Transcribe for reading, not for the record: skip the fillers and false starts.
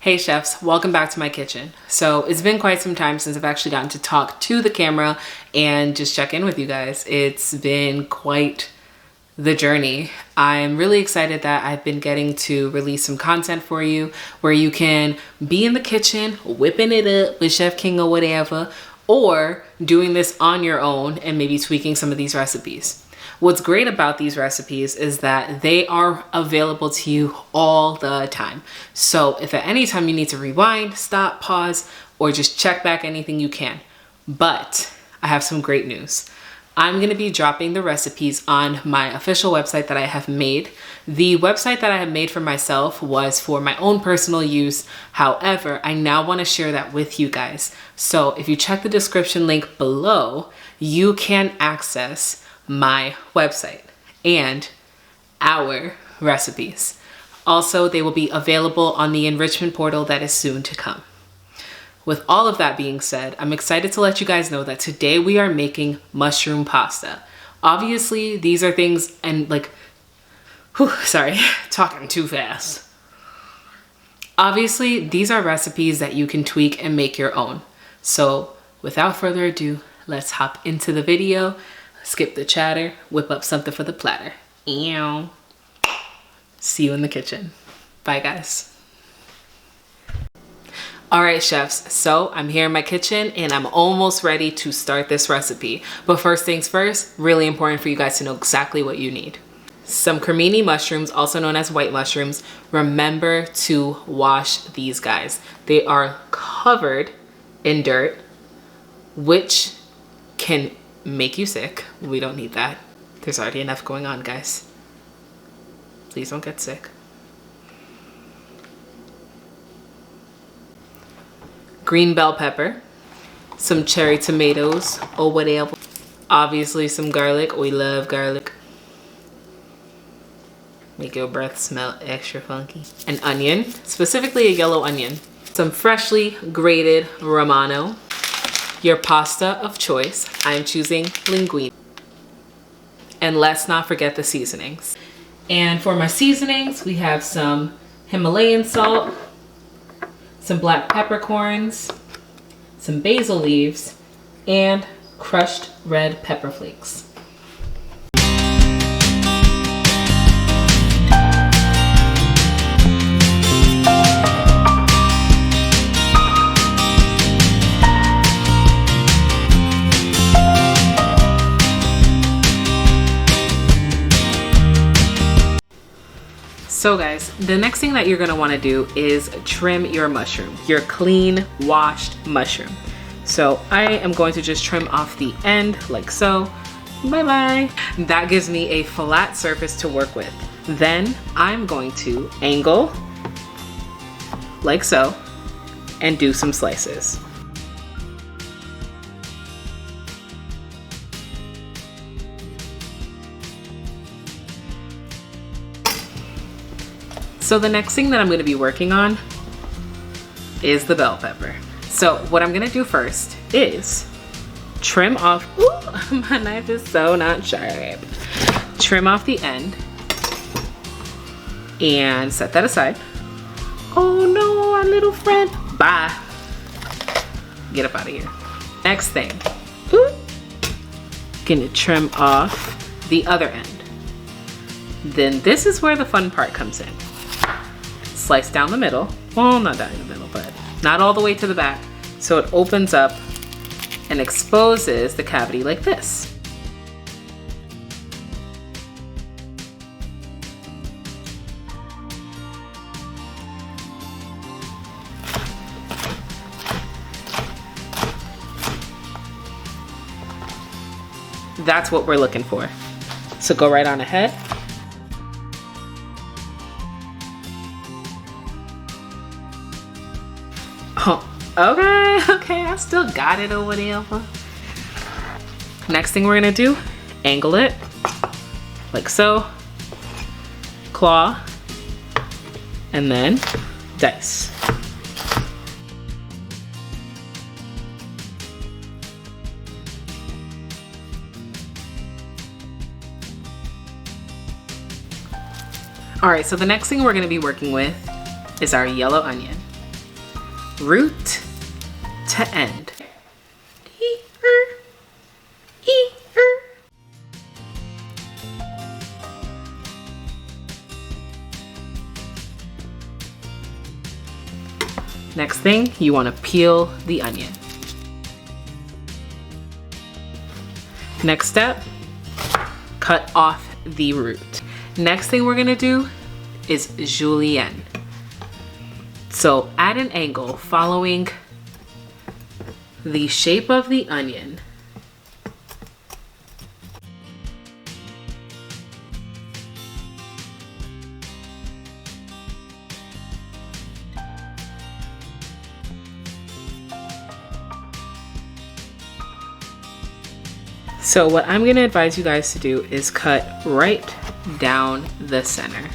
Hey chefs, welcome back to my kitchen. So it's been quite some time since I've actually gotten to talk to the camera and just check in with you guys. It's been quite the journey. I'm really excited that I've been getting to release some content for you where you can be in the kitchen, whipping it up with Chef King or whatever, or doing this on your own and maybe tweaking some of these recipes. What's great about these recipes is that they are available to you all the time. So if at any time you need to rewind, stop, pause, or just check back anything, you can. But I have some great news. I'm going to be dropping the recipes on my official website that I have made. The website that I have made for myself was for my own personal use. However, I now want to share that with you guys. So if you check the description link below, you can access my website and our recipes. Also, they will be available on the enrichment portal that is soon to come. With all of that being said, I'm excited to let you guys know that today we are making mushroom pasta. Obviously, these are things talking too fast. Obviously, these are recipes that you can tweak and make your own. So without further ado, let's hop into the video. Skip the chatter, whip up something for the platter. Ew. See you in the kitchen. Bye, guys. All right, chefs, so I'm here in my kitchen and I'm almost ready to start this recipe. But first things first, really important for you guys to know exactly what you need. Some cremini mushrooms, also known as white mushrooms. Remember to wash these guys. They are covered in dirt, which can make you sick. We don't need that. There's already enough going on, guys. Please don't get sick. Green bell pepper, some cherry tomatoes or whatever. Obviously some garlic. We love garlic. Make your breath smell extra funky. An onion, specifically a yellow onion. Some freshly grated Romano. Your pasta of choice. I'm choosing linguine. And let's not forget the seasonings. And for my seasonings, we have some Himalayan salt, some black peppercorns, some basil leaves, and crushed red pepper flakes. So guys, the next thing that you're gonna wanna do is trim your mushroom, your clean, washed mushroom. So I am going to just trim off the end like so. Bye-bye. That gives me a flat surface to work with. Then I'm going to angle like so and do some slices. So the next thing that I'm gonna be working on is the bell pepper. So what I'm gonna do first is trim off, ooh, my knife is so not sharp. Trim off the end and set that aside. Oh no, our little friend, bye. Get up out of here. Next thing, ooh, gonna trim off the other end. Then this is where the fun part comes in. Slice down the middle. Well, not down the middle, but not all the way to the back. So it opens up and exposes the cavity like this. That's what we're looking for. So go right on ahead. Oh, okay, I still got it or whatever. Next thing we're gonna do, angle it like so, claw, and then dice. All right, so the next thing we're gonna be working with is our yellow onion. root to end. Next thing, you want to peel the onion. Next step, cut off the root. Next thing we're gonna do is julienne. So at an angle, following the shape of the onion, so what I'm gonna advise you guys to do is cut right down the center.